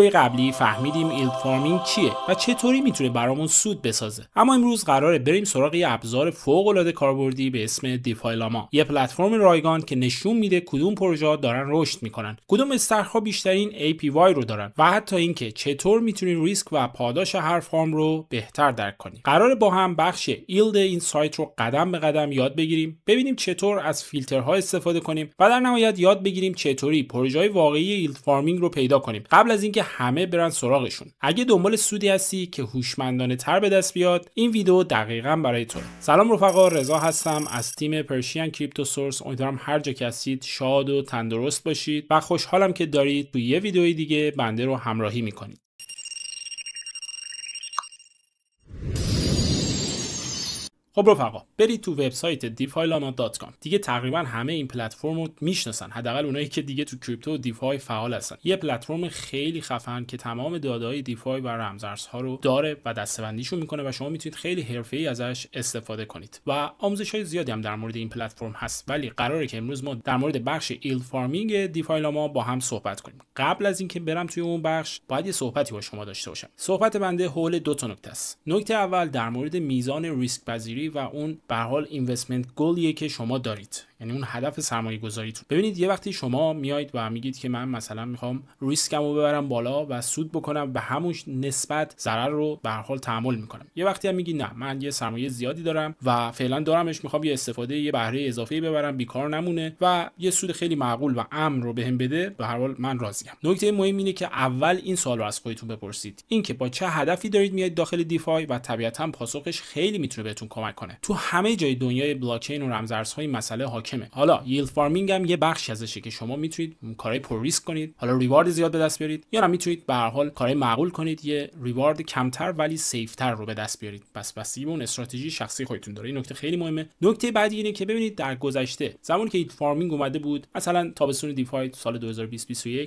قبلی فهمیدیم ایلد فارمینگ چیه و چطوری میتونه برامون سود بسازه. اما امروز قراره بریم سراغ یه ابزار فوق العاده کاربردی به اسم دیفای لاما، یه پلتفرم رایگان که نشون میده کدوم پروژه‌ها دارن رشد میکنن، کدوم استخرها بیشترین APY رو دارن و حتی اینکه چطور میتونین ریسک و پاداش هر فارم رو بهتر درک کنیم. قراره با هم بخش ایلد این سایت رو قدم به قدم یاد بگیریم، ببینیم چطور از فیلترها استفاده کنیم و در نهایت یاد بگیریم چطوری پروژه‌های واقعی ایلد فارمینگ رو پیدا کنیم قبل از اینکه همه برن سراغشون. اگه دنبال سودی هستی که هوشمندانه تر به دست بیاد، این ویدیو دقیقاً برای تو. سلام رفقا، رضا هستم از تیم پرشین کریپتو سورس. امیدوارم هر جا که هستید شاد و تندرست باشید و خوشحالم که دارید توی یه ویدیوی دیگه بنده رو همراهی میکنید. خب رفقا، برید تو وبسایت defylama.com. دیگه تقریبا همه این پلتفرم رو میشناسن، حداقل اونایی که دیگه تو کریپتو و دیفای فعال هستن. یه پلتفرم خیلی خفن که تمام داده‌های دیفای و رمزارزها رو داره و دسته‌بندیشو میکنه و شما میتونید خیلی حرفه‌ای ازش استفاده کنید و آموزش‌های زیادی هم در مورد این پلتفرم هست. ولی قراره که امروز ما در مورد بخش ایلد فارمینگ دیفایلاما با هم صحبت کنیم. قبل از اینکه برم توی اون بخش، باید یه صحبتی با شما داشته باشم. صحبت بنده حول دو تا نکته است. نکته اول در مورد میزان ریسک پذیری و اون به هر حال اینوستمنت گلیه که شما دارید، یعنی اون هدف سرمایه گذاریتون. ببینید، یه وقتی شما میایید و میگید که من مثلا میخوام ریسکمو ببرم بالا و سود بکنم، به همون نسبت ضرر رو به هر حال تحمل میکنم. یه وقتی هم میگید نه، من یه سرمایه زیادی دارم و فعلا دارمش، میخوام یه استفاده یه بهره اضافی ببرم، بیکار نمونه و یه سود خیلی معقول و امن رو بهم بده، به هر حال من راضیم. نکته مهم اینه که اول این سوال رو از خودتون بپرسید، اینکه با چه هدفی دارید میایید داخل دیفای و طبیعتا پاسخش خیلی میتونه بهتون کمک کنه. تو همه جای دنیای بلاک چین و رمزارزهای مسئله حاکمه. حالا ییلد فارمینگ هم یه بخشی ازشه که شما میتونید کارهای پر ریسک کنید، حالا ریوارد زیاد به دست بیارید، یا میتونید به هر حال کارهای معقول کنید، یه ریوارد کمتر ولی سیف تر رو به دست بیارید. بس اون استراتژی شخصی خودتون داره. این نکته خیلی مهمه. نکته بعدی اینه که ببینید در گذشته زمانی که ایلد فارمینگ اومده بود، مثلا تابستون دیفای سال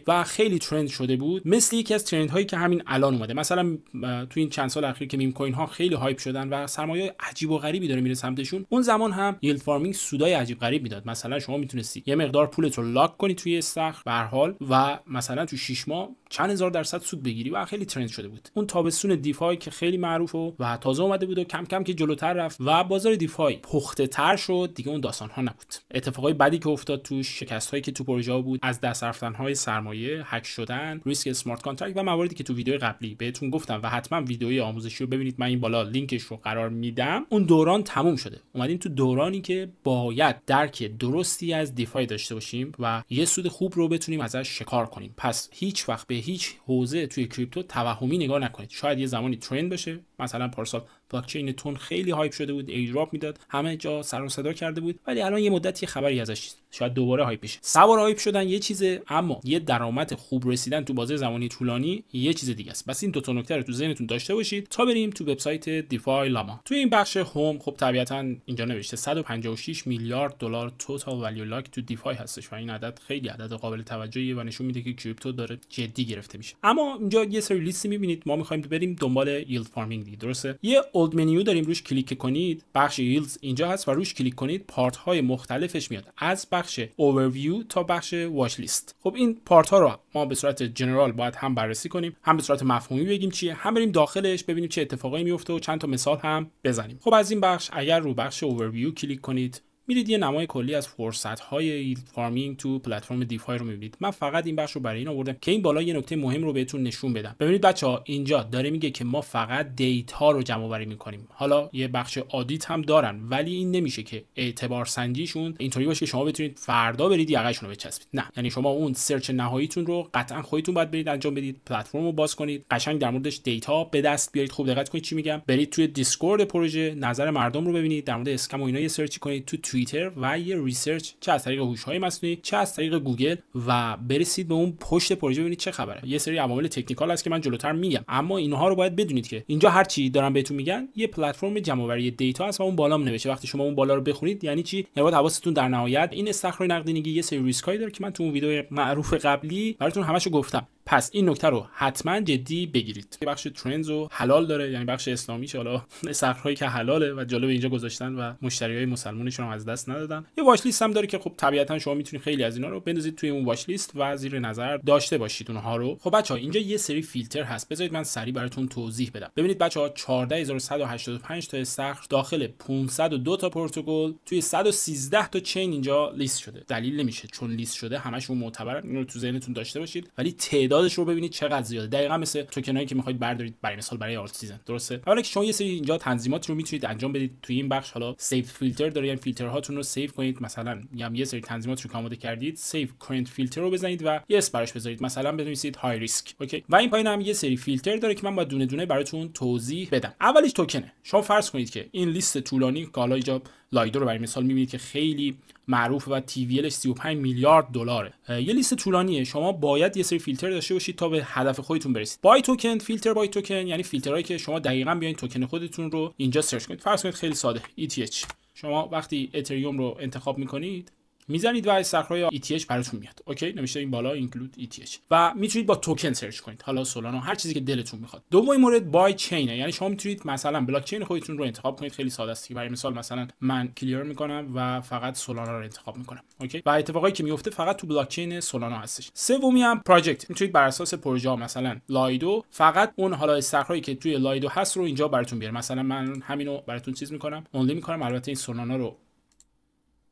2020-2021 و خیلی ترند شده بود، مثل یکی از ترندهایی که همین الان اومده، مثلا تو این چند سال اخیر که میم کوین ها خیلی هایپ شدن و سرمایه عجیب و غریبی داره میره سمتشون، اون زمان هم ییلد فارمینگ سودای عجیب غریب میداد. مثلا شما میتونستی یه مقدار پولت رو لاک کنی توی استخر به هر حال و مثلا تو 6 ماه چند هزار درصد سود بگیری و خیلی ترند شده بود. اون تابستون دیفای که خیلی معروف و تازه اومده بود و کم کم که جلوتر رفت و بازار دیفای پخته تر شد، دیگه اون داستان ها نبود. اتفاقای بدی که افتاد توش، شکست هایی که تو پروژه ها بود، از دست رفتن های سرمایه، هک شدن، ریسک اسمارت کانترکت و مواردی که تو ویدیو قبلی بهتون گفتم و حتما ویدیوی آموزشی رو ببینید، من این بالا لینکش رو قرار میدم. اون دوران تموم شده. اومدیم تو دورانی که باید درک درستی از دیفای داشته باشیم و یه سود خوب رو بتونیم ازش شکار کنیم. پس هیچ وقت به هیچ حوزه توی کریپتو توهمی نگاه نکنید. شاید یه زمانی ترند بشه، مثلا پارسال بلاک چین تون خیلی هایپ شده بود، ایردراپ میداد، همه جا سر و صدا کرده بود، ولی الان یه مدتی خبری ازش شاید دوباره هایپ بشه. سوار هایپ شدن یه چیزه، اما یه درآمد خوب رسیدن تو بازه زمانی طولانی یه چیز دیگه است. بس این دو تا نکته رو تو ذهنتون داشته باشید تا بریم تو وبسایت دیفای لاما. تو این بخش هوم خب طبیعتا اینجا نوشته 156 میلیارد دلار توتال ولیو لاک تو دیفای هستش و این عدد خیلی عدد قابل توجهیه و نشون میده که کریپتو داره جدی گرفته میشه. اما اینجا یه سری لیستی میبینید، ما میخوایم بریم دنبال ییلد فارمینگ دیگه، درسته؟ یه اولد منیو داریم، روش کلیک کنید، بخش ییلدز اینجا هست و روش کلیک کنید، پارت های مختلفش میاد، از بخش اوورویو تا بخش واچ لیست. خب این پارت ها رو ما به صورت جنرال باید هم بررسی کنیم، هم به صورت مفهومی بگیم چیه، هم بریم داخلش ببینیم چه اتفاقایی میفته و چند تا مثال هم بزنیم. خب از این بخش اگر رو بخش اوورویو کلیک کنید، میرید یه نمای کلی از فرصت‌های ایلد فارمینگ تو پلتفرم دیفای رو میبینید. من فقط این بخش رو برای این آوردم که این بالا یه نکته مهم رو بهتون نشون بدم. ببینید بچه‌ها، اینجا داره میگه که ما فقط دیتا رو جمع آوری می‌کنیم. حالا یه بخش آدیت هم دارن، ولی این نمیشه که اعتبار سنجیشون اینطوری باشه که شما بتونید فردا برید یقه‌شون رو بچسبید. نه، یعنی شما اون سرچ نهاییتون رو قطعا خودتون باید برید انجام بدید، پلتفرم رو باز کنید، قشنگ در موردش دیتا به دست بیارید. خوب دقت کنید چی میگم. برید توی دیسکورد پروژه نظر مردم رو ببینید، در مورد اسکم و اینا یه سرچ کنید، تو توییتر و یه ریسرچ، چه از طریق هوش‌های مصنوعی چه از طریق گوگل، و برسید به اون پشت پروژه ببینید چه خبره. یه سری عوامل تکنیکال هست که من جلوتر میگم، اما اینها رو باید بدونید که اینجا هر چی دارم بهتون میگن یه پلتفرم جمع‌آوری دیتا است و اون بالام نوشته. وقتی شما اون بالا رو بخونید یعنی چی؟ یعنی باید حواستون در نهایت این استخر نقدینگی یه سری ریسکایی داره که من تو اون ویدیو معروف قبلی براتون همشو گفتم. پس این نکته رو حتما جدی بگیرید. بخش ترندز و حلال داره، یعنی بخش اسلامیش حالا سخرهایی که حلاله و جالب اینجا گذاشتن و مشتریای مسلمونشون هم از دست ندادن. یه واچ لیست هم داره که خب طبیعتا شما میتونید خیلی از اینا رو بندازید توی اون واچ لیست و زیر نظر داشته باشید اونها رو. خب بچه‌ها اینجا یه سری فیلتر هست، بذارید من سریع براتون توضیح بدم. ببینید بچه‌ها 14185 تا استخر داخل 502 تا پروتکل توی 113 تا چین اینجا لیست شده. دلیل نمیشه چون لیست شده همشون معتبرن، اینو تو ذهنتون داشته باشید، ولی تعدادش رو ببینید چقدر زیاده. دقیقاً مثل توکنایی که می‌خواید بردارید برای مثال برای آلت سیزن، درسته؟ اولا که شما یه سری اینجا تنظیمات رو میتونید انجام بدید توی این بخش. حالا سیو فیلتر داره، یعنی فیلترهاتون رو سیو کنید. مثلا یه سری تنظیمات رو که آماده کردید، سیو کرنت فیلتر رو بزنید و یه اسم براش بذارید، مثلا بنویسید های ریسک. اوکی. و این پایین هم یه سری فیلتر داره که من باید دونه دونه براتون توضیح بدم. اولیش توکنه. شما فرض کنید که این لیست طولانی که حالا اینجا لایدو رو برای مثال می‌بینید که خیلی معروفه و تی وی الش 35 میلیارد دلاره. یه لیست طولانیه. شما باید یه سری فیلتر داشته باشید تا به هدف خودتون برسید. بای توکن، فیلتر بای توکن، یعنی فیلترهایی که شما دقیقاً بیاین توکن خودتون رو اینجا سرچ کنید. فرض کنید خیلی ساده ETH. شما وقتی اتریوم رو انتخاب می‌کنید میزنید و استخرهای ETH براتون میاد. اوکی، نمیشه این بالا اینکلود ETH و میتونید با توکن سرچ کنید، حالا سولانا، هر چیزی که دلتون میخواد. دومین مورد بای چینه، یعنی شما میتونید مثلا بلاک چین خودتون رو انتخاب کنید. خیلی ساده است. برای مثال مثلا من کلیر میکنم و فقط سولانا رو انتخاب میکنم. اوکی، و اتفاقایی که میفته فقط تو بلاک چین سولانا هستش. سومی هم پروژکت، میتونید بر اساس پروژه مثلا لایدو فقط اون حالا استخرایی که توی لایدو هست رو اینجا براتون بیاره. مثلا من همینو براتون چیز میکنم، اونلی میکنم. البته این سولانا رو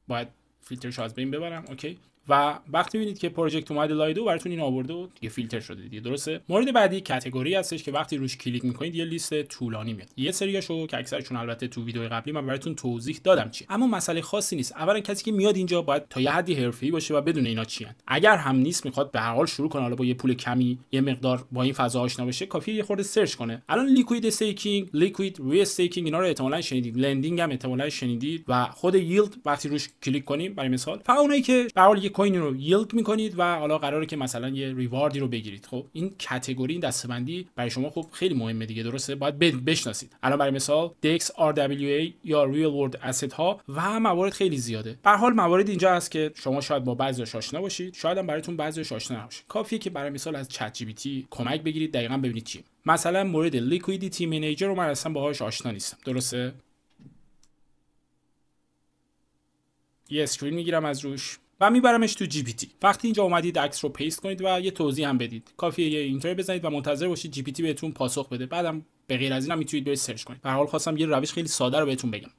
باید فیلترش از بین ببرم. اوکی، و وقتی میبینید که پروژکت اومده لایدو براتون این آورده و دیگه فیلتر شده دیگه، درسته؟ مورد بعدی کاتگوری هستش که وقتی روش کلیک میکنید یه لیست طولانی میاد. یه سریاشو که اکثرشون البته تو ویدیو قبلی من براتون توضیح دادم چی، اما مسئله خاصی نیست. اولا کسی که میاد اینجا باید تا یه حدی حرفه‌ای باشه و بدون اینا چیان. اگر هم نیست، میخواد به هر حال شروع کنه، حالا با یه پول کمی یه مقدار با این فضا آشنا بشه، کافیه یه خورده سرچ کنه. الان لیکوید استیکینگ، لیکوید ری استیکینگ، اینا رو احتمالاً شنیدید. لندینگ هم احتمالاً شنیدید و خود ییلد وقتی روش کلیک کنیم برای مثال فقط اونایی که به هر حال یه کوین رو ییلد میکنید و حالا قراره که مثلا یه ریواردی رو بگیرید. خب این کاتگوری، این دسته‌بندی برای شما خب خیلی مهمه دیگه، درسته؟ باید بشناسید. الان برای مثال DEX RWA یا ریل ورلد اسید ها و موارد خیلی زیاده. به هر حال موارد اینجا هست که شما شاید با بعضیش آشنا باشید، شاید هم براتون بعضیش آشنا نباشه. کافیه که برای مثال از چت جی پی تی کمک بگیرید دقیقاً ببینید چیه. مثلا مورد لیکویدیتی منیجر رو من اصلا باهاش آشنا نیستم، درسته؟ یه اسکرین میگیرم از روش و میبرمش تو جی پی تی. وقتی اینجا اومدید عکس رو پیست کنید و یه توضیح هم بدید. کافیه یه اینتر بزنید و منتظر باشید جی پی تی بهتون پاسخ بده. بعدم به غیر از این هم میتونید برید سرچ کنید. به هر حال خواستم یه روش خیلی ساده رو بهتون بگم.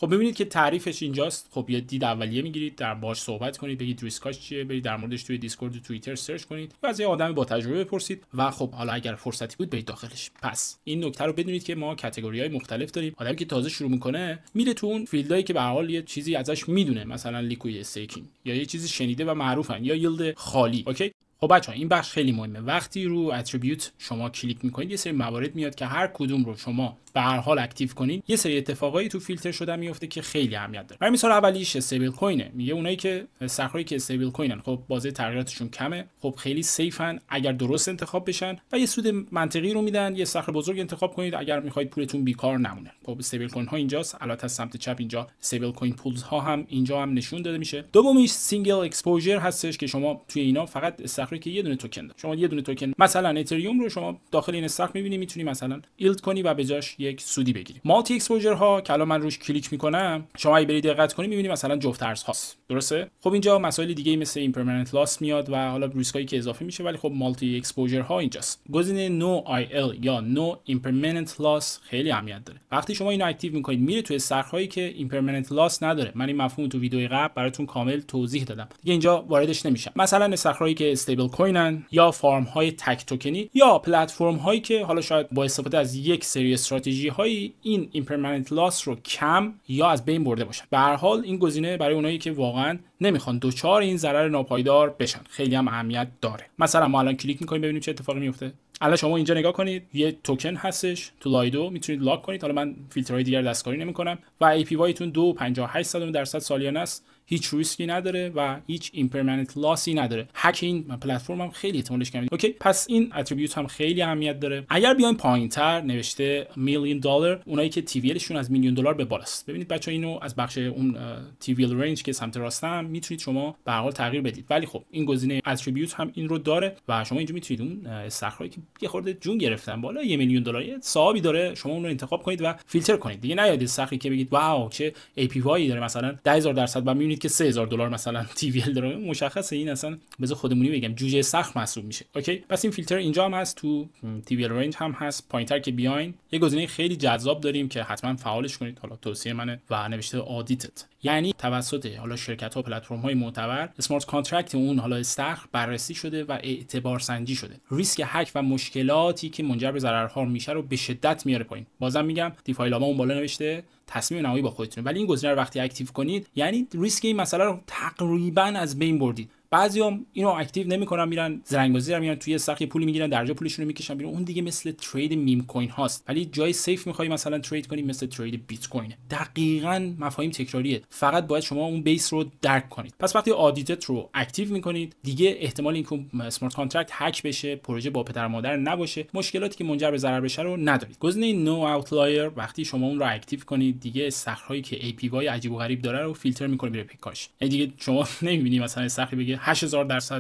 خب ببینید که تعریفش اینجاست. خب یه دید اولیه میگیرید، در باهاش صحبت کنید، بگید ریسکاش چیه، برید در موردش توی دیسکورد و توییتر سرچ کنید و از یه آدمی با تجربه بپرسید و خب حالا اگر فرصتی بود برید داخلش. پس این نکته رو بدونید که ما کاتگوری‌های مختلف داریم. آدمی که تازه شروع میکنه میره تو اون فیلدایی که به هر حال یه چیزی ازش میدونه، مثلا لیکوید استیکینگ یا یه چیزی شنیده و معروفن یا ییلد خالی. اوکی، خب بچه‌ها این بخش خیلی مهمه. وقتی رو اتریبیوت شما کلیک میکنید یه سری موارد میاد که هر کدوم رو شما به هر حال اکتیو کنین یه سری اتفاقایی تو فیلتر شدن میفته که خیلی اهمیت داره. برای مثال اولیش استیبل کوینه. میگه اونایی که استخرایی که استیبل کوینن خب بازه تغییراتشون کمه، خب خیلی سیفن اگر درست انتخاب بشن و یه سود منطقی رو میدن. یه استخر بزرگ انتخاب کنید اگر میخواید پولتون بیکار نمونه. خب استیبل کوین ها اینجاست. البته از سمت چپ اینجا استیبل کوین پولز ها هم اینجا هم نشون داده میشه. دومیش سینگل اکسپوژر هستش که شما توی اینا فقط استخری که یه دونه توکن داره. شما یه دونه توکن مثلا اتریوم رو شما داخل این استخر میبینی، میتونی مثلا ایلد کنی و به جاش یک سودی بگیری. مالتی اکسپوژر ها که الان من روش کلیک میکنم شما اگه برید دقت کنید میبینید مثلا جفت ارز هاست، درسته؟ خب اینجا مسائل دیگه مثل ایمپرمننت لاس میاد و حالا ریسکایی که اضافه میشه، ولی خب مالتی اکسپوژر ها اینجاست. گزینه نو آی ال یا نو ایمپرمننت لاس خیلی اهمیت داره. وقتی شما اینو اکتیو میکنید میره تو استخرهایی که ایمپرمننت لاس نداره. من این مفهوم تو ویدیوی قبل براتون کامل توضیح دادم، دیگه اینجا واردش نمیشم. مثلا استخرهایی که استیبل کوینن یا فارم های تک توکنی یا پلتفرم هایی که حالا شاید با استفاده از یک سری استراتژی هایی این ایمپرمننت لاس رو کم یا از بین برده باشن. به هر حال این گزینه برای اونایی که واقعا نمیخوان دوچار این ضرر ناپایدار بشن خیلی هم اهمیت داره. مثلا ما الان کلیک میکنیم ببینیم چه اتفاقی میفته. الان شما اینجا نگاه کنید یه توکن هستش تو لایدو، میتونید لاک کنید. حالا من فیلترهای دیگر دستکاری نمیکنم و APY تون 2.58% سالیانه است هیچ ریسکی نداره و هیچ ایمپرمننت لاسی نداره. هک این پلتفرم هم خیلی احتمالش کمه. اوکی، پس این اتریبیوت هم خیلی اهمیت داره. اگر بیایم پایینتر نوشته میلیون دلار، اونایی که تی وی الشون از میلیون دلار به بالاست. ببینید بچه‌ها اینو از بخش اون تی وی ال رنج که سمت راستم میتونید شما به هر حال تغییر بدید. ولی خب این گزینه اتریبیوت هم این رو داره و شما اینجا میتونید اون استخراجی که یه خورده جون گرفتن بالا 1 میلیون دلار صاحبی داره، شما اون رو انتخاب کنید و فیلتر کنید. دیگه نیاید استخری که بگید واو چه ای پی وای داره مثلا 10000% و میبینید که 3000 دلار مثلا تی وی ال داره. مشخصه این اصلا بذار خودمونی بگم جوجه سخت محسوب میشه. اوکی، پس این فیلتر اینجا هم هست، تو تی وی ال رنج هم هست. پایینتر که بیاین یه گزینه خیلی جذاب داریم که حتما فعالش کنید، حالا توصیه منه و نوشته آدیتد، یعنی توسط حالا شرکت ها پلتفرم های معتبر اسمارت کانترکت اون حالا استخر بررسی شده و اعتبار سنجی شده. ریسک هک و مشکلاتی که منجر به ضررها میشه رو به شدت میاره پایین. بازم میگم دیفای لاما اون بالا نوشته تصمیم نهایی با خودتونه، ولی این گزینه رو وقتی اکتیو کنید یعنی ریسک این مسئله رو تقریبا از بین بردید. بعضیا اینو اکتیو نمیکنن، میرن زرنگبازی رو میرن توی استخر پول میگیرن، درجا پولشون رو میکشن بیرون. اون دیگه مثل ترید میم کوین هاست، ولی جای سیف میخوای مثلا ترید کنی مثل ترید بیت کوین. دقیقاً مفاهیم تکراریه، فقط باید شما اون بیس رو درک کنید. پس وقتی آدیتت رو اکتیو میکنید دیگه احتمال اینکه اسمارت کانترکت هک بشه، پروژه با پدر مادر نباشه، مشکلاتی که منجر به ضرر بشه رو ندارید. گزینه نو اوتلایر وقتی شما اون رو اکتیو کنید دیگه استخرایی که ای پی وای عجیب و غریب داره رو فیلتر میکنه میره پیکاش. دیگه شما نمیبینی مثلا استخری بگه 8000%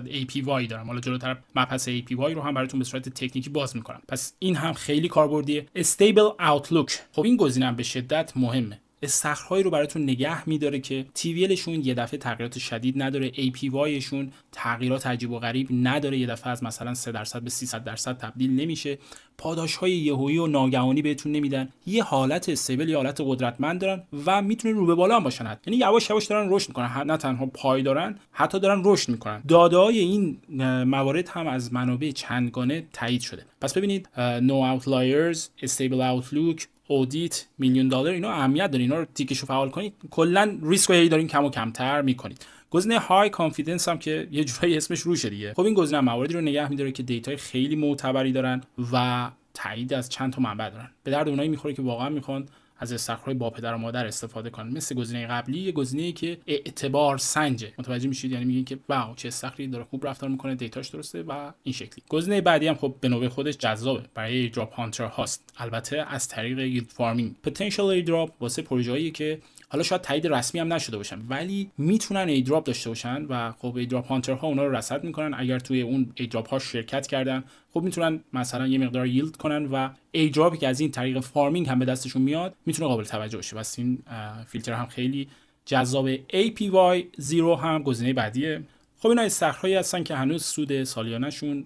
APY دارم. حالا جلوتر مبحث APY رو هم براتون به صورت تکنیکی باز میکنم. پس این هم خیلی کاربردیه. Stable Outlook، خب این گزینه هم به شدت مهمه. استخرهایی رو براتون نگه میداره که تی وی الشون یه دفعه تغییرات شدید نداره، APY شون تغییرات عجیب و غریب نداره، یه دفعه از مثلا 3% به 300% تبدیل نمیشه، پاداشهای یهویی و ناگهانی بهتون نمیدن، یه حالت استیبل، یه حالت قدرتمند دارن و میتونه رو به بالا هم باشن. یعنی یواش یواش دارن رشد میکنن، نه تنها پای دارن، حتی دارن رشد میکنن. داده‌های این موارد هم از منابع چندگانه تایید شده. پس ببینید No Outliers، Stable Outlook، اودیت، میلیون دلار، اینا اهمیت داره. اینا رو تیکشو فعال کنید، کلا ریسک رو دارین کم و کمتر میکنید. گزینه های کانفیدنس هم که یه جورایی اسمش روشه دیگه. خب این گزینه مواردی رو نگه می‌داره که دیتای خیلی معتبری دارن و تایید از چند تا منبع دارن. به درد اونایی میخوره که واقعا میخوان از استخرهای با پدر و مادر استفاده کنن. مثل گزینه قبلی، یه گزینه‌ای که اعتبار سنجه. متوجه میشید؟ یعنی میگین که واو چه استخری داره خوب رفتار میکنه، دیتاش درسته و این شکلی. گزینه بعدی هم خب به نوبه خودش جذابه، برای ایردراپ هانتر هاست. البته از طریق ییلد فارمینگ. پتانسیل ایردراپ واسه پروژه‌ای که حالا شاید تایید رسمی هم نشده باشن ولی میتونن ایردراپ داشته باشن و خب ایردراپ هانتر ها اونا رو رصد میکنن. اگر توی اون ایردراپ ها شرکت کردن خب میتونن مثلا یه مقدار ییلد کنن و ایردراپی که از این طریق فارمینگ هم به دستشون میاد میتونه قابل توجه باشه. واسه این فیلتر هم خیلی جذابه. APY 0 هم گزینه بعدیه. خب اینا استخرایی هستن که هنوز سود سالیانه‌شون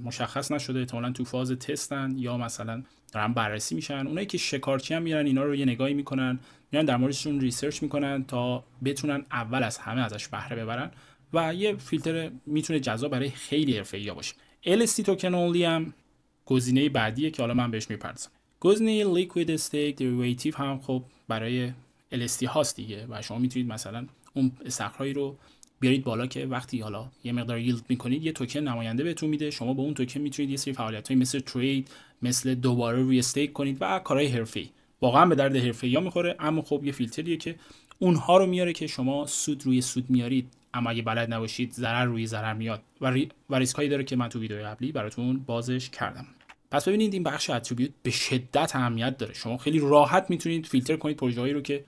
مشخص نشده، احتمالاً تو فاز تستن یا مثلا دارن بررسی میشن. اونایی که شکارچی هم میرن اینا رو یه نگاهی میکنن، میرن در موردشون ریسرچ میکنن تا بتونن اول از همه ازش بهره ببرن و یه فیلتر میتونه جذاب برای خیلی حرفه‌ای‌ها باشه. LST توکن اونلی هم گزینه بعدیه که حالا من بهش میپردازم. گزینه لیکوید استیک دریویتیو هم خب برای LST هاست دیگه و شما میتونید مثلا اون استخرایی رو بیارید بالا که وقتی حالا یه مقدار ییلد میکنید یه توکن نماینده بهتون میده، شما با اون توکن میتونید یه سری فعالیت‌های مثل ترید، مثل دوباره روی استیک کنید و کارهای حرفه‌ای. واقعا به درد حرفه‌ای‌ها میخوره، اما خب یه فیلتریه که اونها رو میاره که شما سود روی سود میارید اما اگه بلد نباشید ضرر روی ضرر میاد و ریسکایی داره که من تو ویدیو قبلی براتون بازش کردم. پس ببینید این بخش اتریبیوت به شدت اهمیت داره. شما خیلی راحت میتونید فیلتر کنید پروژه‌ای رو که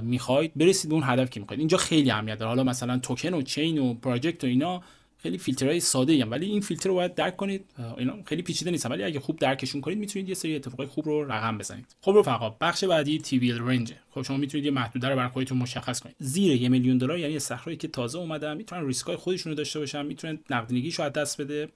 میخواید برسید به اون هدف که میخواید. اینجا خیلی اهمیت داره. حالا مثلا توکن و چین و پروژکت و اینا خیلی فیلترهای ساده ایم، ولی این فیلتر رو باید درک کنید. اینا خیلی پیچیده نیست ولی اگه خوب درکشون کنید میتونید یه سری اتفاقای خوب رو رقم بزنید. خب رفقا بخش بعدی تی وی ال رنج. خب شما میتونید یه محدوده رو برای خودتون مشخص کنید. زیر 1 میلیون دلار یعنی استخراجی که تازه اومدن، میتونن ریسکای خودشون رو داشته باشن، میتونن نقدینگیشو از دست بده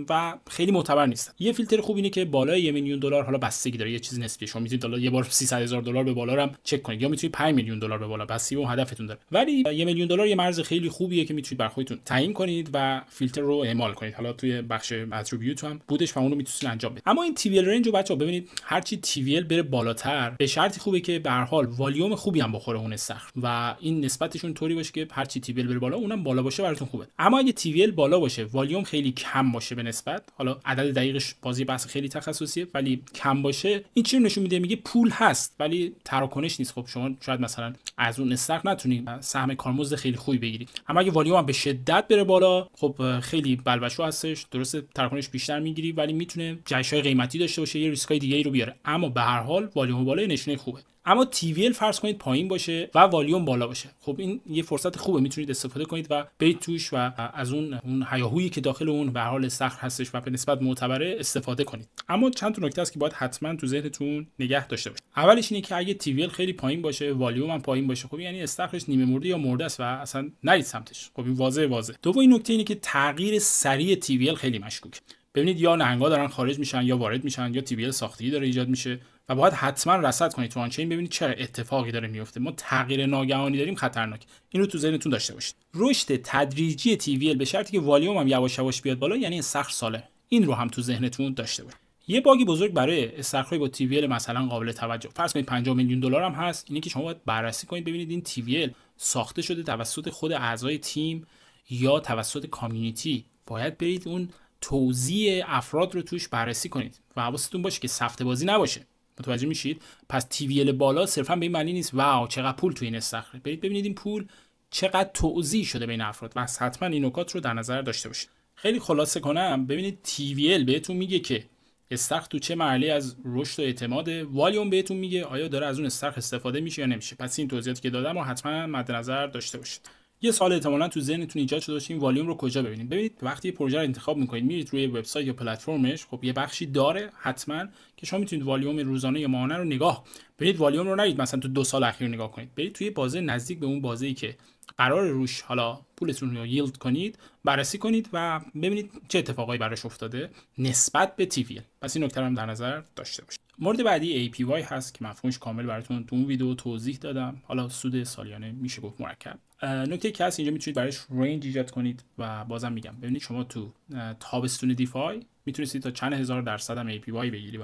و خیلی معتبر نیستن. یه فیلتر خوب اینه که بالای 1 میلیون دلار، حالا بستگی داره، یه چیز نسبیه. شما میتونید حالا یه بار 300,000 دلار به بالا هم چک کنید یا میتونید 5 میلیون دلار به بالا، بستگی به هدفتون داره. ولی 1 میلیون دلار یه مرز خیلی خوبیه که میتونید برای خودتون تعیین کنید و فیلتر رو اعمال کنید. حالا توی بخش اتریبیوت هم بودش و اون رو میتونید انجام بدید. اما این تی وی ال رنج رو بچه‌ها ببینید، هرچی تی وی ال بره بالاتر به شرطی خوبه که به هر حال والیوم خوبی هم بخوره اون استخر و این نسبتشون طوری باشه که هر چی تی وی ال بره بالا اونم بالا باشه براتون خوبه. اما اگه تی وی ال بالا باشه والیوم خیلی کم باشه به نسبت، حالا عدد دقیقش بازی بحث خیلی تخصصیه ولی کم باشه، این چی نشون میده؟ میگه پول هست ولی تراکنش نیست. خب شما شاید مثلا از اون استخر نتونید سهم کارمزد خیلی خوبی بگیرید. اما اگه والیوم هم به شدت بره بالا خب خیلی بلبشو هستش، درسته تراکنش بیشتر میگیری ولی میتونه جایش‌های قیمتی داشته باشه، یه ریسکای دیگه‌ای رو بیاره، اما به هر حال والیوم بالا نشونه خوبه. اما تی وی ال فرض کنید پایین باشه و والیوم بالا باشه، خب این یه فرصت خوبه، میتونید استفاده کنید و برید توش و از اون هیاهویی که داخل اون به هر حال استخر هستش و به نسبت معتبره استفاده کنید. اما چند تا نکته است که باید حتما تو ذهنتون نگه داشته باشید. اولش اینه که اگه تی وی ال خیلی پایین باشه والیوم هم پایین باشه، خب یعنی استخرش نیمه مرده یا مرده است و اصلا نرید سمتش. خب این واضحه. دومین نکته اینه که تغییر سریع تی وی ال خیلی مشکوکه. ببینید یا نهنگا دارن خارج میشن یا وارد میشن یا تی وی ال ساختگی داره ایجاد میشه و باید حتما رصد کنید تو آنچین ببینید چه اتفاقی داره میفته. ما تغییر ناگهانی داریم خطرناک، اینو تو ذهنتون داشته باشید. رشد تدریجی تی وی ال به شرطی که والیوم هم یواش یواش بیاد بالا یعنی استخر ساله، این رو هم تو ذهنتون داشته باشید. یه باگی بزرگ برای استخرهای با تی وی ال مثلا قابل توجه، فرض کنید 50 میلیون دلار هم هست، اینه که شما باید بررسی کنید ببینید این تی وی ال ساخته شده توسط خود اعضای تیم یا توسط کامیونیتی. باید برید اون توزیع افراد رو توش بررسی کنید و حواستون باشه که سفته بازی نباشه. متوجه میشید؟ پس تی وی ال بالا صرفا به این معنی نیست واو چقدر پول تو این استخره. برید ببینید این پول چقدر توزیع شده بین افراد و حتما این نکات رو در نظر داشته باشید. خیلی خلاصه کنم، ببینید تی وی ال بهتون میگه که استخر تو چه مرحله از رشد و اعتماد، والیوم بهتون میگه آیا داره از اون استخر استفاده میشه یا نمیشه. پس این توضیحاتی که دادم رو حتما مد نظر داشته باشید. یه سوال احتمالاً تو ذهنتون ایجاد شده باشه این والیوم رو کجا ببینید. ببینید وقتی پروژه رو انتخاب میکنید میرید روی وبسایت یا پلتفرمش، خب یه بخشی داره حتما که شما میتونید والیوم روزانه یا ماهانه رو نگاه. برید والیوم رو نرید مثلا تو 2 سال اخیر نگاه کنید، برید توی بازه نزدیک به اون بازه‌ای که قرار روش حالا پولتون رو ییلد کنید بررسی کنید و ببینید چه اتفاقایی براش افتاده نسبت به تی وی ال. پس این نکته رو هم در نظر داشته باشید. مورد بعدی APY هست که مفهومش کامل براتون تو اون ویدیو توضیح دادم. حالا سود سالیانه میشه گفت مرکب. نکته که هست اینجا میتونید براش رنج ایجاد کنید و بازم میگم ببینید شما تو تابستون دیفای میتونید تا چند هزار درصد هم APY بگیری و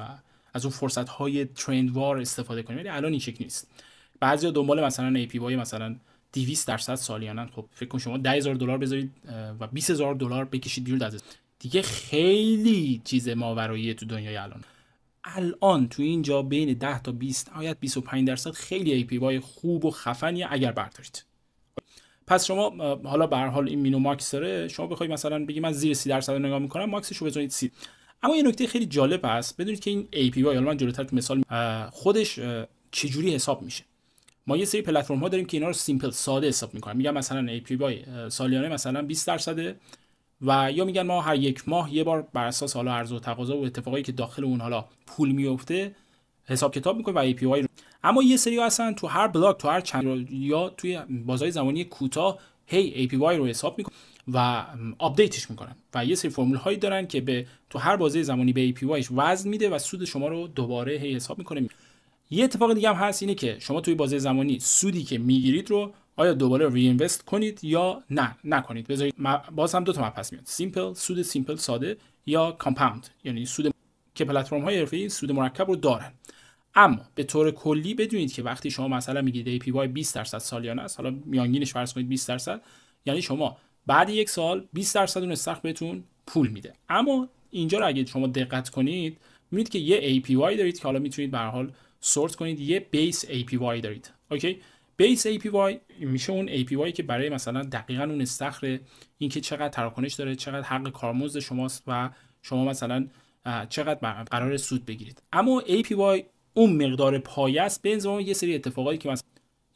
از اون فرصت های ترند وار استفاده کنید. ولی الان این شکلی نیست. بعضیا دنبال مثلا APY مثلا 200% سالیانه. خب فکر کن شما $10,000 بذارید و $20,000 بکشید بیرون از دیگه، خیلی چیز ماورایی تو دنیای الان تو اینجا بین 10 تا 20 نهایت 25% خیلی APY خوب و خفنیه اگر بردارید. پس شما حالا به هر حال این مینو ماکس داره، شما بخواید مثلا بگید من زیر 30% رو نگاه میکنم ماکسش رو بذارید 30. اما یه نکته خیلی جالب هست بدونید که این APY حالا من جلوتر تو مثال خودش چجوری حساب میشه. ما یه سری پلتفرم ها داریم که اینا رو سیمپل ساده حساب میکنن، میگن مثلا APY سالیانه مثلا 20% و یا میگن ما هر یک ماه یه بار بر اساس حالا عرضه و تقاضا و اتفاقایی که داخل اون حالا پول میفته حساب کتاب میکنه و APY رو. اما یه سری هستن تو هر بلاک تو هر چند یا توی بازهای زمانی کوتاه هی APY رو حساب میکنن و آپدیتش میکنن و یه سری فرمول هایی دارن که به تو هر بازه زمانی به APYش وزن میده و سود شما رو دوباره هی حساب میکنه. یه اتفاق دیگه هم هست اینه که شما توی بازه زمانی سودی که میگیرید رو آیا دوباره ری اینوست کنید یا نه نکنید. بذارید باز هم دو تا مبحث میاد، سیمپل سود سیمپل ساده یا کامپاوند یعنی سود که پلتفرم های حرفه‌ای سود مرکب رو دارن. اما به طور کلی بدونید که وقتی شما مثلا میگید APY 20% سالیانه است، حالا میانگینش فرض کنید 20%، یعنی شما بعد یک سال 20% اون استخر بهتون پول میده. اما اینجا رو اگه شما دقت کنید میبینید که یه APY دارید که حالا میتونید به هر حال سورت کنید، یه بیس APY دارید. اوکی، بیس APY میشه اون APY که برای مثلا دقیقاً اون استخر، این که چقدر تراکنش داره، چقدر حق کارمزد شماست و شما مثلا چقدر قرار سود بگیرید. اما APY اون مقدار پایه است به عنوان یه سری اتفاقایی که مثلا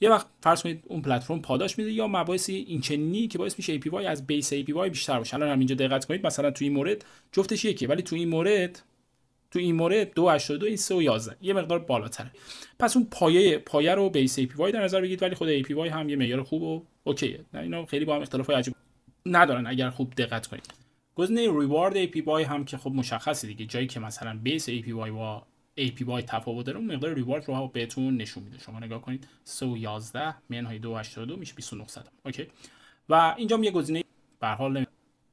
یه وقت فرض کنید اون پلتفرم پاداش میده یا مباحثی این چنینی که باعث میشه APY از بیس APY بیشتر باشه. الان همینجا دقت کنید مثلا تو این مورد جفتش یکیه، ولی تو این مورد 2.82 این 3.11 یه مقدار بالاتره. پس اون پایه رو بیس APY در نظر بگیرید، ولی خود APY هم یه معیار خوب و اوکیه. نه اینا خیلی با هم اختلافای عجیب ندارن اگر خوب دقت کنید. گزینه ریوارد APY هم که خب مشخصه دیگه، جایی که مثلا بیس APY و APY تفاوت داره اون مقدار ریوارد رو بهتون نشون میده. شما نگاه کنید 3.11 منهای 2.82 میشه 2900. اوکی، و اینجا یه گزینه به هر حال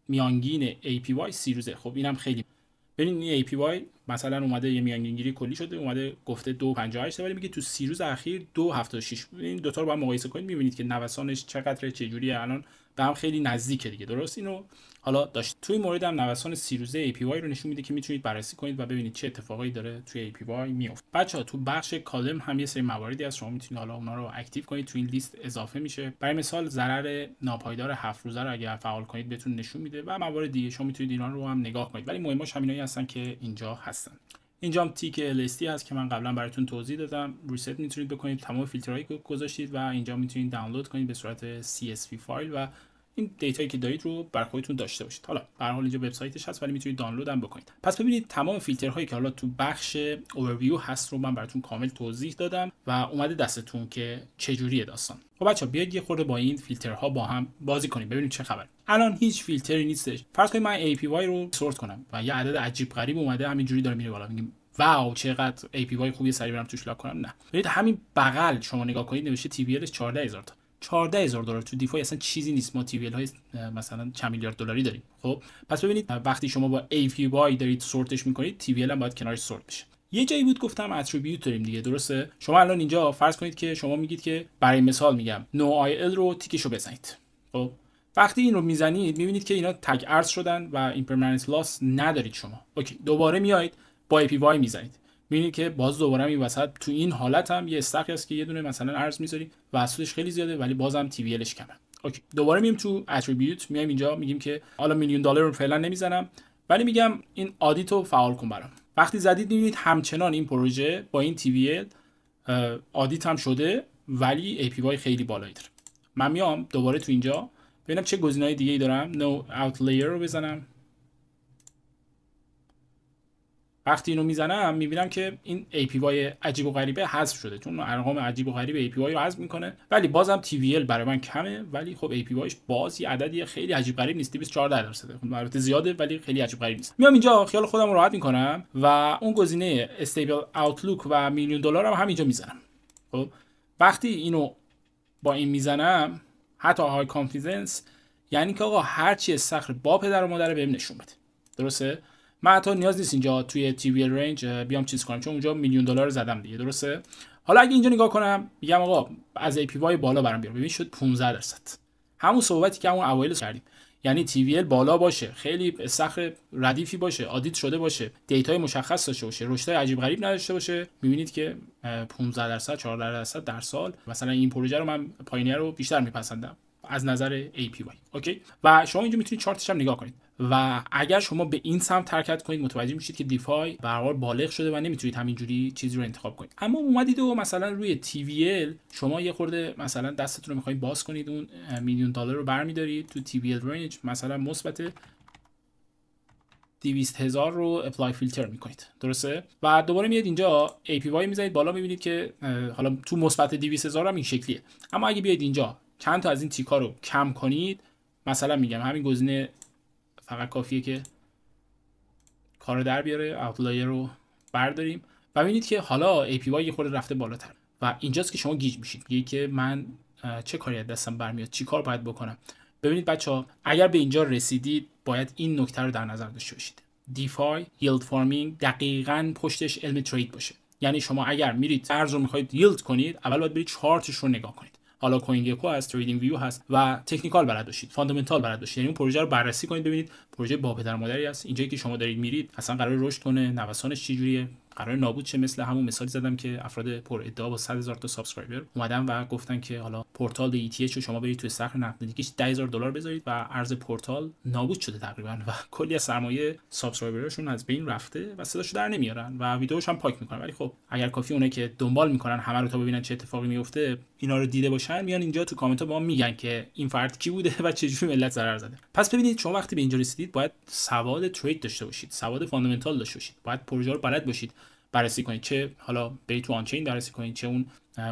میانگین APY 30 روزه. خب اینم خیلی ببین این APY مثلا اومده یه میانگینگیری کلی شده، اومده گفته 2.58 ولی میگه تو 30 روز اخیر 2.76. این دو تا رو با هم مقایسه کنید میبینید که نوسانش چقدره، چه جوریه، الان به هم خیلی نزدیکه دیگه. درست اینو حالا داشت توی مورد هم نوسان 30 روزه APY رو نشون میده که میتونید بررسی کنید و ببینید چه اتفاقایی داره توی APY میفته. بچه‌ها تو بخش کالم هم یه سری مواردی هست، شما میتونید حالا اونا رو اکتیو کنید، تو این لیست اضافه میشه. برای مثال ضرر ناپایدار 7 روزه رو اگر فعال کنید بهتون نشون میده و موارد دیگه شما میتونید اینا رو هم نگاه کنید، ولی مهمش همینایی هستن که اینجا هستن. اینجا هم تیک LST هست که من قبلا براتون توضیح دادم. ریست میتونید بکنید، تمام فیلترهایی که گذاشتید و اینجا میتونید دانلود کنید به صورت CSV فایل و این دیتایی که دارید رو بر خودتون داشته باشید. حالا به هر حال اینجا وبسایتش هست ولی میتونید دانلود هم بکنید. پس ببینید تمام فیلترهایی که حالا تو بخش اوورویو هست رو من براتون کامل توضیح دادم و اومده دستتون که چه جوریه داستان. خب بچه‌ها بیاید یه خورده با این فیلترها با هم بازی کنیم ببینیم چه خبره. الان هیچ فیلتری نیستش. فرض کنید من APY رو سورت کنم و یه عدد عجیب غریب اومده همینجوری داره میره بالا، میگیم واو چقدر APY خوبی، سریع برام توش لاک کنم. نه، ببینید همین بغل شما نگاه کنید نوشته TVLش 14000 تا. $14,000 تو دیفای اصلا چیزی نیست. ما TVL های مثلا چند میلیارد دلاری داریم. خب پس ببینید وقتی شما با APY دارید سورتش میکنید TVL هم باید کنارش سورت بشه. یه جایی بود گفتم اتریبیوت داریم دیگه، درسته؟ شما الان اینجا فرض کنید که شما میگید که برای مثال میگم NoIL رو تیکشو بزنید. خب وقتی این رو میزنید میبینید که اینا تگ ارز شدن و ایمپرمننت لاس ندارید شما. اوکی، دوباره میایید با APY میزنید، می‌بینید که باز دوباره این وسط تو این حالت هم یه استقی هست که یه دونه مثلا ارز می‌ذاری و سودش خیلی زیاده ولی بازم TVLش کمه. اوکی، دوباره میایم تو اتریبیوت، میایم اینجا میگیم که حالا $1,000,000 رو فعلا نمیزنم ولی میگم این آدیت رو فعال کن برام. وقتی زدید می‌بینید همچنان این پروژه با این TVL آدیت هم شده ولی APY خیلی بالایی داره. من میام دوباره تو اینجا ببینم چه گزینه‌های دیگه‌ای دارم. نو اوتلایر رو بزنم. وقتی اینو میزنم میبینم که این APY عجیب و غریبه حذف شده، چون ارقام عجیب و غریب APY رو حذف میکنه ولی بازم TVL برای من کمه ولی خب APYش باز یه عددی خیلی عجیب غریب نیست. 214%. خب البته زیاده ولی خیلی عجیب غریب نیست. میام اینجا خیال خودم رو راحت میکنم و اون گزینه استیبل اوتلوک و $1,000,000 هم همینجا میزنم. خب وقتی اینو با این میزنم حتی های کانفیدنس، یعنی که آقا هر چی استخر با پدر و مادر بهم نشون بده. درسته؟ من حتی نیاز نیست اینجا توی TVL رنج بیام چیز کنم چون اونجا $1,000,000 زدم دیگه. درسته؟ حالا اگه اینجا نگاه کنم میگم آقا از APY بالا برام بیار، ببین شد 15%. همون صحبتی که همون اوایل کردیم، یعنی TVL بالا باشه، خیلی استخر ردیفی باشه، آدیت شده باشه، دیتای مشخص داشته باشه، رشدای عجیب غریب نداشته باشه، میبینید که 15% 14% در سال. مثلا این پروژه رو من پایینیه رو بیشتر میپسندم از نظر APY. اوکی، و شما اینجا میتونید چارتش هم نگاه کنید و اگر شما به این سمت حرکت کنید متوجه میشید که دیفای به هر حال بالغ شده و نمیتونید همینجوری چیزی رو انتخاب کنید. اما اومدید و مثلا روی TVL شما یه خورده مثلا دستتون رو میخواید باز کنید، اون $1,000,000 رو برمی‌دارید تو TVL رنج مثلا مثبت 200,000 رو اپلای فیلتر میکنید. درسته؟ و دوباره میاد اینجا APY میذارید بالا، میبینید که حالا تو مثبت 200,000 هم این شکلیه. اما اگه بیاید اینجا چند تا از این تیکا رو کم کنید، مثلا میگم همین گزینه فقط کافیه که کارو در بیاره، اوتلایر رو برداریم و ببینید که حالا APY یه خورده رفته بالاتر و اینجاست که شما گیج میشید، میگید که من چه کاری از دستم برمیاد، چی کار باید بکنم. ببینید بچه‌ها اگر به اینجا رسیدید باید این نکته رو در نظر داشته باشید. دیفای ییلد فارمینگ دقیقاً پشتش علم ترید باشه. یعنی شما اگر میرید ارز رو میخواید ییلد کنید، اول باید برید چارتش رو نگاه کنید. حالا کوین گکو هست، تریدینگ ویو هست و تکنیکال بلد باشید، فاندامنتال بلد باشید. یعنی اون پروژه رو بررسی کنید ببینید پروژه با پدر مادری است، اینجایی که شما دارید میرید اصلا قرار رشد کنه، نوسانش چجوریه، قرار نابود شه. مثل همون مثالی زدم که افراد پر ادعا با 100,000 تا سابسکرایبر اومدن و گفتن که حالا پورتال ETH رو شما برید توی استخر نقدینگیش $10,000 بذارید و ارز پورتال نابود شده تقریبا و کلی از سرمایه سابسکرایبرشون از بین رفته و صداشو در نمیارن و ویدیوش هم پاک میکنن. ولی خب اگر کافی اونه که دنبال میکنن همه رو تا ببینن چه اتفاقی میفته، اینا رو دیده باشن، میان اینجا تو کامنت ها با ما میگن که این فرد کی بوده و چه جوری ملت ضرر زده. پس ببینید شما وقتی به اینجا رسیدید باید سواد ترید داشته باشید، سواد فاندامنتال داشته باشید، باید پروژه رو بلد باشید بررسی کنید، چه حالا برید تو آنچین بررسی کنید، چه اون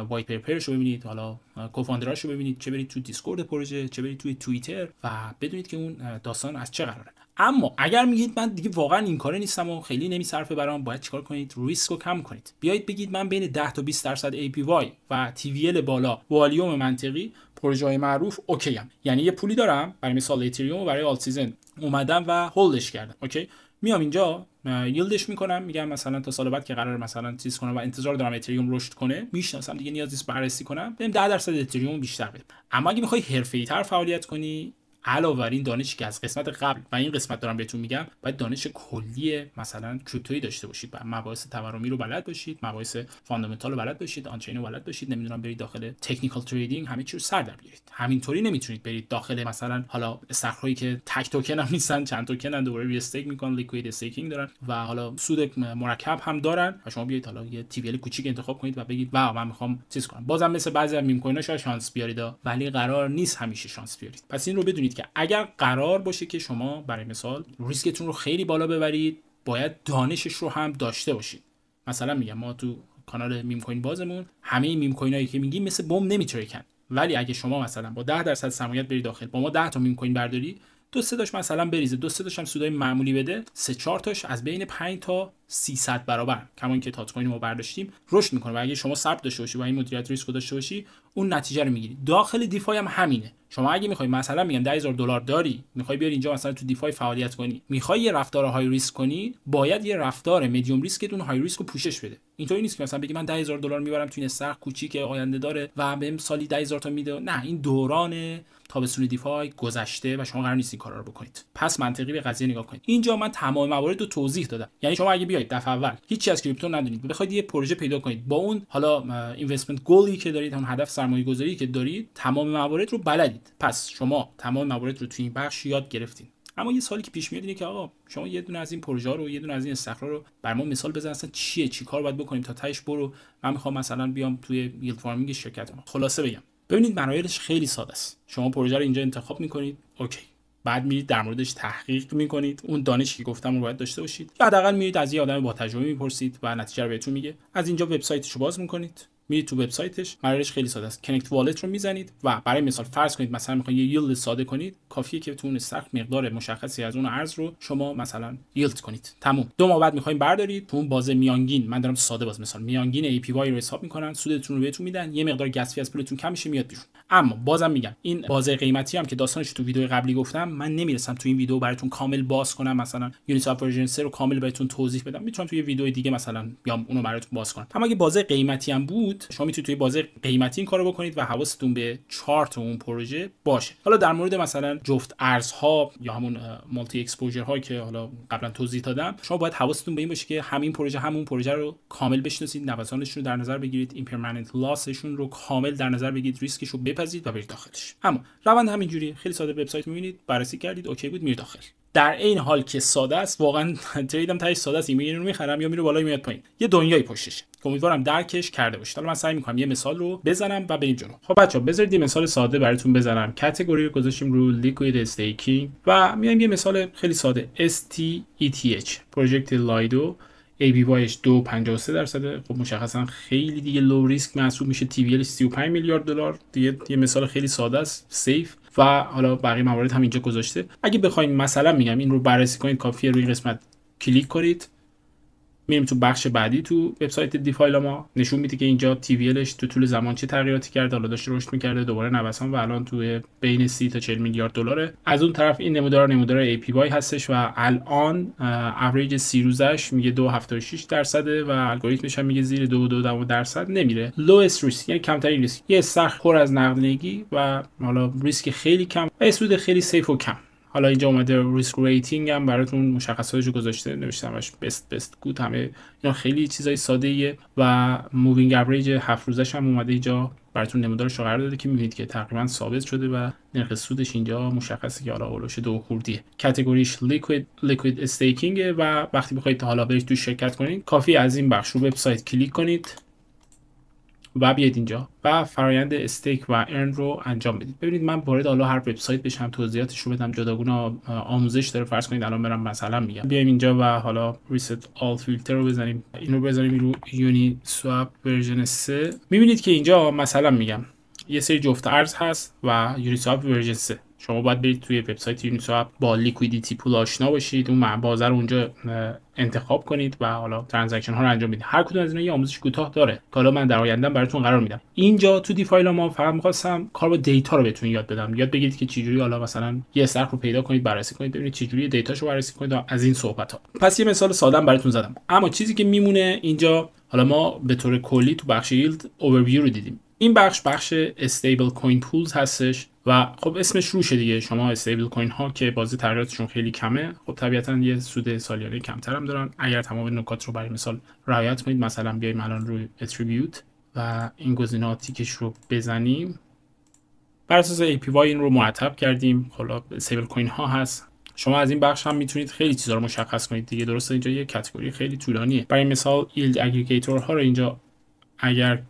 وایت پیپرش رو ببینید، حالا کوفاندراش رو ببینید، چه برید تو دیسکورد پروژه، چه برید توی توییتر و بدونید که اون داستان از چه قراره. اما اگر میگید من دیگه واقعا این کاره نیستم و خیلی نمیصرفه برام، باید چیکار کنید؟ ریسک رو کم کنید. بیایید بگید من بین 10 تا 20% APY و TVL بالا، والیوم منطقی، پروژه‌های معروف اوکی ام. یعنی یه پولی دارم برای مثال اتریوم و برای آلت سیزن اومدم و هولدش کردم. اوکی، میام اینجا یلدش میکنم، میگم مثلا تا سال بعد که قرار مثلا چیز کنم و انتظار دارم اتریوم رشد کنه، میشناسم دیگه نیاز نیست بررسی کنم، بریم 10% اتریوم بیشتر بدیم. اما اگه میخوای حرفه‌ای‌تر فعالیت کنی، علاوه بر این دانشی که از قسمت قبل و این قسمت دارم بهتون میگم، باید دانش کلی مثلا کریپتویی داشته باشید، بعد مباحث تورمی رو بلد باشید، مباحث فاندامنتال رو بلد باشید، آنچین رو بلد باشید، نمیدونم برید داخل تکنیکال تریدینگ همه چی رو سر در بیارید. همینطوری نمیتونید برید داخل مثلا حالا استخرایی که تک توکن هم نیستن، چند توکنن، دوباره ری استیک میکنن، لیکوید استیکینگ دارن و حالا سود مرکب هم دارن و شما بیاید حالا یه تی وی ال کوچیک انتخاب کنید و بگید واو من میخوام چیز کنم. بازم مثل بعضی از میم کوینا شاید شانس بیارید، ولی قرار نیست همیشه شانس بیارید. پس این رو بدونید که اگر قرار باشه که شما برای مثال ریسکتون رو خیلی بالا ببرید، باید دانشش رو هم داشته باشید. مثلا میگم ما تو کانال میم کوین بازمون همه این میم کوینایی که میگیم مثل بمب نمیترکن، ولی اگه شما مثلا با 10% سرمایه‌ات برید داخل، با ما 10 تا میم کوین برداری، 2-3 تاش مثلا بریزه، 2-3 تاش هم سودای معمولی بده، 3-4 تاش از بین 5 تا 300 برابر کما که تات کوین ما برداشتیم رشد میکنه. و اگه شما ثبت داشته باشی و این مدیریت ریسک رو داشته باشی، اون نتیجه رو میگیری. داخل دیفای هم همینه. شما اگه میخوای مثلا میگم $10,000 داری، میخوای بیاری اینجا مثلا تو دیفای فعالیت کنی، میخوای یه رفتار های ریسک کنی، باید یه رفتار میدیوم ریسکتون های ریسک رو پوشش بده. اینطوری نیست که مثلا بگی من $10,000 میبرم تو این استخر کوچیک آینده داره و بهم سالی 10,000 تا میده. نه، این دوران تابستون دیفای گذشته و شما قرار نیست این کارا رو بکنید. پس منطقی به قضیه نگاه کنید. اینجا من تمام موارد رو توضیح دادم. یعنی شما اگه بیاید دفعه اول هیچی از کریپتو ندونید، بخواید یه پروژه پیدا کنید با اون حالا اینوستمنت گولی که دارید، هم هدف سرمایه‌گذاری که دارید، تمام موارد رو بلدید. پس شما تمام موارد رو تو این بخش یاد گرفتین. اما یه سوالی که پیش میاد اینه که آقا شما یه دونه از این پروژه رو، یه دونه از این استخرا رو بر ما مثال بزن، اصلا چیه، چی کار باید بکنیم تا تهش برو من میخوام مثلا بیام توی ییلد فارمینگ شرکت کنم. خلاصه بگم، ببینید مراحلش خیلی ساده است. شما پروژه رو اینجا انتخاب میکنید، اوکی، بعد میرید در موردش تحقیق میکنید، اون دانشی که گفتم رو باید داشته باشید، یا حداقل میرید از یه آدم با تجربه میپرسید و نتیجه رو بهتون میگه. از اینجا وبسایتش رو باز میکنید، میرید تو وبسایتش، مراحلش خیلی ساده است. کانکت والت رو میزنید و برای مثال فرض کنید مثلا میخواید یه ییلد ساده کنید، کافیه که تو اون استخر مقدار مشخصی از اون ارز رو شما مثلا ییلد کنید، تموم. 2 ماه بعد میخواین بردارید، تو اون بازه میانگین، من دارم ساده باز مثال میانگین APY رو حساب میکنن، سودتون رو بهتون میدن، یه مقدار گس فی از پولتون کم میشه میاد بیرون. اما بازم میگم این بازه قیمتی هم که داستانش تو ویدیو قبلی گفتم، من نمیرسم تو این ویدیو براتون کامل باز کنم، مثلا یونیسوپ ورژن 3 رو کامل بهتون توضیح بدم، میتونم توی ویدیو دیگه مثلا بیام اونو براتون باز کنم. اما اگه بازه قیمتی هم بود، شما میتونید توی بازه قیمتی این کارو بکنید و حواستون به چارت اون پروژه باشه. حالا در مورد مثلا جفت ارزها یا همون مالتی اکسپوژر ها که حالا قبلا توضیح دادم، شما باید حواستون به این باشه که همین پروژه همون پروژه رو کامل بشناسید، نوسانش رو در نظر بگیرید، ایمپرمننت لاسشون رو کامل در نظر بگیرید، ریسکش رو بپذیرید و برید داخلش. اما روند همینجوری خیلی ساده، وبسایت میبینید، بررسی کردید، اوکی بود، میرید داخل. در این حال که ساده است، واقعا تریدم تاش ساده است، ایمیل رو میخرم یا میره بالا میاد پایین، یه دنیای پشتشه که امیدوارم درکش کرده باشید. حالا من سعی میکنم یه مثال رو بزنم و بریم جلو. خب بچا بذارید یه مثال ساده براتون بزنم. کاتگوری رو گذاشتیم رو لیکوید استیکینگ و میایم یه مثال خیلی ساده STETH پروژکت لایدو، APYش 2.53%. خب مشخصا خیلی دیگه لو ریسک محسوب میشه، TVLش 35 میلیارد دلار. دیگه یه مثال خیلی ساده است، سیف، و حالا بقیه موارد هم اینجا گذاشته. اگه بخواید مثلا میگم این رو بررسی کنید، کافیه روی قسمت کلیک کنید، میریم تو بخش بعدی تو وبسایت دیفای لاما، نشون میده که اینجا TVLش تو طول زمان چه تغییراتی کرده، حالا داشته رشد میکرده، دوباره نوسان و الان تو بین 30 تا 40 میلیارد دلاره. از اون طرف این نمودار APY هستش و الان اوریج 30 روزش میگه 2.76% و الگوریتمش هم میگه زیر 2.2% نمیره. لوست ریسک یعنی کمترین ریسک، یه استخر پر از نقدینگی و حالا ریسک خیلی کم و سود خیلی سیف و کم. حالا اینجا اومده ریسک ریتینگ هم براتون مشخصاتشو گذاشته، نوشتمش بست گود، همه اینا خیلی چیزای ساده ایه و مووینگ اوریج 7 روزش هم اومده اینجا براتون نمودارش رو قرار داده که میبینید که تقریبا ثابت شده و نرخ سودش اینجا مشخصه که حالا اولش 2 خوردیه. کاتگوریش لیکوید استیکینگ و وقتی بخواید حالا برید تو شرکت کنید، کافی از این بخش رو وبسایت کلیک کنید و بیاید اینجا و فرآیند استیک و ارن رو انجام بدید. ببینید من وارد حالا هر وبسایت بشم، توضیحاتش رو بدم، جداگونه آموزش داره. فرض کنید الان برم مثلا میگم بیایم اینجا و حالا ریست آل فیلتر رو بزنیم، اینو بزنیم رو یونی سواب ورژن 3. میبینید که اینجا مثلا میگم یه سری جفت ارز هست و یونی سواب ورژن 3. شما باید برید توی وبسایت یونیسوپ با لیکویدیتی پول آشنا باشید، اون بازه رو اونجا انتخاب کنید و حالا ترانزکشن ها رو انجام بدید. هر کدوم از اینا یه آموزش کوتاه داره که حالا من در آینده براتون قرار میدم. اینجا تو دیفای لاما فقط می‌خواستم کار با دیتا رو بهتون یاد بدم، یاد بگیرید که چجوری حالا مثلا یه استخر رو پیدا کنید، بررسی کنید، ببینید چجوری دیتاشو بررسی کنید و از این صحبت ها. پس یه مثال ساده براتون زدم، اما چیزی که میمونه اینجا، حالا ما به طور کلی تو بخش ییلد اوورویو رو دیدیم. این بخش استیبل کوین پولز هستش و خب اسمش روشه دیگه. شما استیبل کوین ها که بازی تغییراتشون خیلی کمه، خب طبیعتاً یه سود سالیانه کمتر هم دارن اگر تمام نکات رو برای مثال رعایت کنید. مثلا بیایم الان روی اتریبیوت و این گزینه‌ها تیکش رو بزنیم، بر اساس APY این رو مرتب کردیم. حالا استیبل کوین ها هست. شما از این بخش هم میتونید خیلی چیزا رو مشخص کنید دیگه. درسته اینجا یه کاتگوری خیلی طولانیه. برای مثال ییلد اگریگیتور ها رو اینجا اگر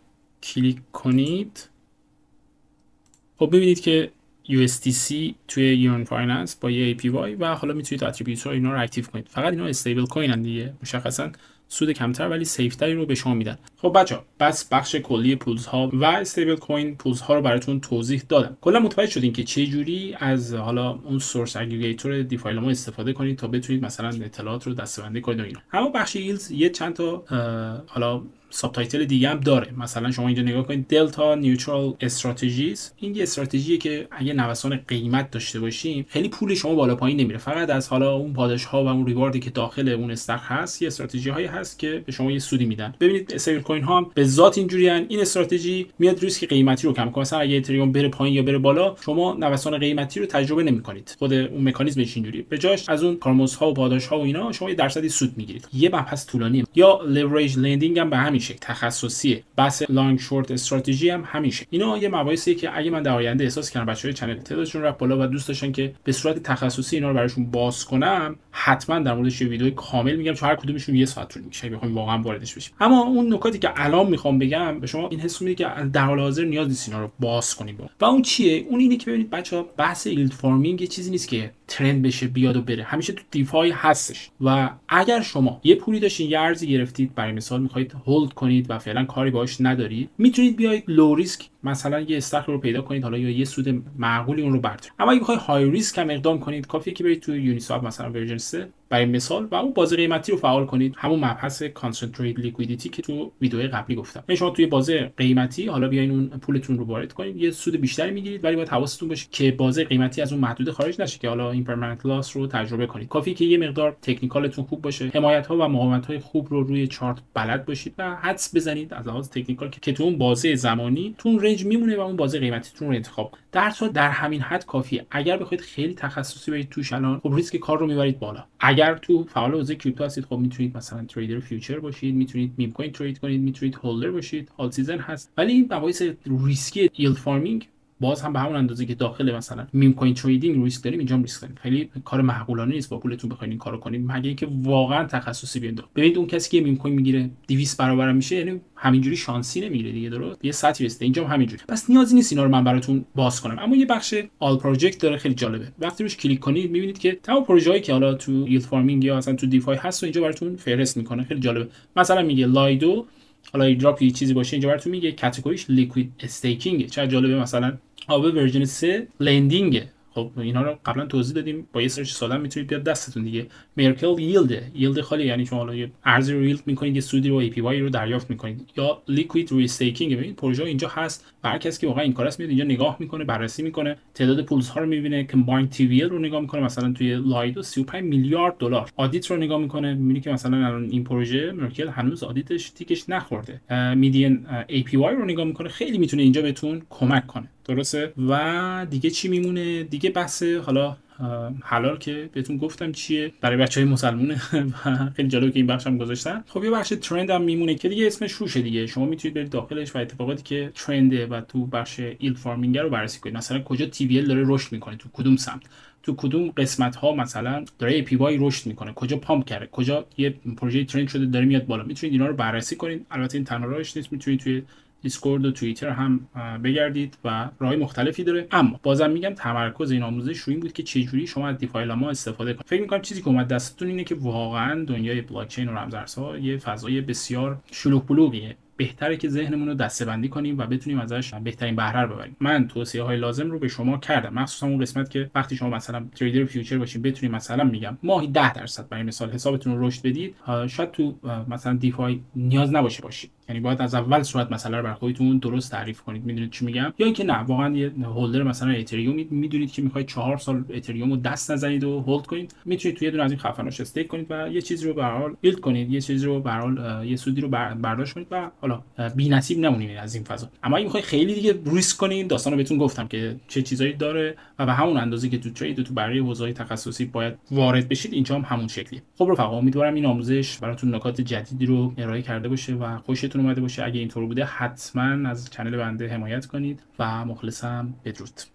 کلیک کنید، خب ببینید که USDC توی یون فایننس با یه APY و حالا میتونید اتریبیوت ها اینا رو اکتیو کنید. فقط اینا استیبل کوین ان دیگه، مشخصا سود کمتر ولی سیف تری رو به شما میدن. خب بچا، بس بخش کلی پولز ها و استیبل کوین پولز ها رو براتون توضیح دادم. کلا متوجه شدین که چه جوری از حالا اون سورس اگریگیتور دیفای لاما استفاده کنید تا بتونید مثلا اطلاعات رو دسته‌بندی کنید و اینا. اما بخش ییلدز یه چند تا حالا ساب تایتل دیگه هم داره. مثلا شما اینجا نگاه کنید، دلتا نیوترال استراتژیز. این یه استراتژیه که اگه نوسان قیمت داشته باشیم خیلی پول شما بالا پایین نمیره، فقط از حالا اون پاداش ها و اون ریواردی که داخل اون استخر هست، یه استراتژی هایی هست که به شما یه سودی میدن. ببینید استیبل کوین ها هم به ذات اینجوریان. این استراتژی میاد ریسک قیمتی رو کم کنه. مثلا اگه اتریوم بره پایین یا بره بالا، شما نوسان قیمتی رو تجربه نمیکنید. خود اون مکانیزمش اینجوریه. به جاش از اون کارمزدها و پاداش ها و اینا شما یه درصدی سود میگیرید. یه مبحث طولانیه. یا لیوریج لندینگ هم به همین شکل تخصصیه. بحث لانگ شورت استراتژی هم همیشه. اینا یه مباحثیه که اگه من در آینده احساس کردم بچه‌های چنل تعدادشون رفت بالا و دوست داشتن که به صورت تخصصی اینا رو براشون باز کنم، حتما در موردش یه ویدیو کامل میگم، چون هر کدومشون یه ساعت طول میکشه بخوایم واقعا واردش بشیم. اما اون نکاتی که الان میخوام بگم به شما این حس میده که در حال حاضر نیاز نیست اینا رو باز کنیم. و اون چیه؟ اون اینه که ببینید بچه‌ها، بحث ییلد فارمینگ یه چیزی نیست که ترند بشه بیاد و بره، همیشه تو دیفای هستش. و اگر شما یه پولی داشتین، یه ارزی گرفتید، برای مثال میخواید هولد کنید و فعلا کاری باهاش ندارید، میتونید بیاید لو ریسک مثلا یه استخر رو پیدا کنید، حالا یا یه سود معقولی اون رو بردارید. اما اگه بخواید های ریسک هم اقدام کنید، کافیه که برید تو یونیسوپ مثلا ورژن 3 برای مثال و اون بازه قیمتی رو فعال کنید، همون مبحث کانسنتریت لیکویدیتی که تو ویدیو قبلی گفتم. یعنی شما توی بازه قیمتی حالا بیاین اون پولتون رو وارد کنید، یه سود بیشتری میگیرید، ولی باید حواستون باشه که بازه قیمتی از اون محدوده خارج نشه که حالا این پرمننت لاس رو تجربه کنید. کافیه که یه مقدار تکنیکالتون خوب باشه، حمایت ها و مقاومت های خوب رو روی چارت بلد باشید و حدس بزنید از لحاظ تکنیکال که تو اون بازه زمانی تو اون رنج میمونه و اون بازه قیمتیتون رو انتخاب کنید. در همین حد کافیه. اگر بخواید خیلی تخصصی برید توش الان، خب ریسک کار رو میبرید بالا. اگر تو فعال حوزه کریپتو هستید، خب میتونید مثلا تریدر فیوچر باشید، میتونید میم کوین ترید کنید، میتونید هولدر باشید، آل سیزن هست. ولی این مباحث ریسکی ییلد فارمینگ باز هم به همون اندازه که داخل مثلا میم کوین تریدینگ ریسک داریم، اینجا هم ریسک داریم. خیلی کار معقولانه نیست با پولتون بخواید این کارو کنید، مگه اینکه واقعا تخصصی بیاید. ببینید اون کسی که میم کوین میگیره 200 برابر میشه، یعنی همینجوری شانسی نمیگیره دیگه، درست؟ یه سطحی رسیده. اینجا هم همینجوری. پس نیازی نیست اینا رو من براتون باز کنم. اما یه بخش آل پروژکت داره خیلی جالبه. وقتی روش کلیک کنید میبینید که تمام پروژه‌ای که حالا تو ییلد فارمینگ یا اصلا تو دیفای هست و اینجا براتون فهرست میکنه. خیلی جالبه. مثلا میگه لایدو، حالا ایدراپ یه چیزی باشه، اینجا براتون میگه کاتگوریش لیکوید استیکینگ. چه جالبه. مثلا آب ورژن 3 لندینگ. خب اینا رو قبلا توضیح دادیم، با یه سرچ ساده میتونید بیاد دستتون دیگه. میرکل ییلد خالی، یعنی شما حالا یه ارزی رو ییلد میکنید، یه سودی رو ای پی وای رو دریافت میکنید. یا لیکوید ری استیکینگ. ببین پروژه اینجا هست، هر کسی که واقعا این کار است میاد اینجا نگاه میکنه، بررسی میکنه، تعداد پولز ها رو میبینه، کامباین تی وی ال رو نگاه میکنه. مثلا توی لایدو 35 میلیارد دلار آدیت رو نگاه میکنه، میبینی که مثلا الان این پروژه میرکل هنوز آدیتش تیکش نخورده. میدین ای پی وای رو نگاه میکنه، خیلی میتونه اینجا بهتون کمک کنه. درسته؟ و دیگه چی میمونه؟ دیگه بحث حالا حلال که بهتون گفتم چیه، برای بچهای مسلمونه و خیلی جالبه که این بخشم گذاشتن. خب یه بخش ترند هم میمونه که دیگه اسمش روشه دیگه. شما میتونید برید داخلش و اتفاقاتی که ترنده و تو بخش ییلد فارمینگ رو بررسی کنید. مثلا کجا تی وی ال داره رشد میکنه، تو کدوم سمت، تو کدوم قسمت ها مثلا داره ای پی وای رشد میکنه، کجا پامپ کرده، کجا یه پروژه ترند شده داره میاد بالا. میتونید اینا رو بررسی کنید. البته این تنها راهش نیست، میتونید توی دیسکورد و توییتر هم بگردید و راههای مختلفی داره. اما بازم میگم تمرکز این آموزش روی این بود که چجوری شما از دیفای لاما استفاده کنید. فکر میکنم چیزی که اومد دستتون اینه که واقعا دنیای بلاک چین و رمزارزها یه فضای بسیار شلوغ بلوغیه. بهتره که ذهنمون رو دسته‌بندی کنیم و بتونیم ازش بهترین بهره رو ببریم. من توصیه‌های لازم رو به شما کردم، مخصوصا اون قسمت که وقتی شما مثلا تریدر فیوچر باشین بتونید مثلا میگم ماهی 10% برای مثال حسابتون رو رشد بدید، شاید تو مثلا دیفای نیاز نباشه باشید، یعنی باید از اول صورت مسئله رو بر خودتون درست تعریف کنید، میدونید چی میگم، یا اینکه نه واقعا یه هولدر مثلا اتریوم میدونید که میخواید 4 سال اتریوم رو دست نزنید و هولد کنید، میتونید توی یه دونه از این خفناش استیک کنید و یه چیزی رو به هر حال بیلد کنید، یه چیزی رو به هر حال یه سودی رو برداشت کنید و حالا بی‌نصیب نمونید از این فضا. اما اگه میخواید خیلی دیگه ریسک کنید، داستانو بهتون گفتم که چه چیزایی داره و به همون اندازه که تو ترید و تو بقیه حوزه‌های تخصصی باید وارد بشید، اینجا هم همون شکلیه. خب رفقا، امیدوارم این آموزش براتون نکات جدیدی رو ارائه کرده باشه و خوشتون اومده باشه. اگه اینطور بوده حتما از کانال بنده حمایت کنید و مخلصم. بدرود.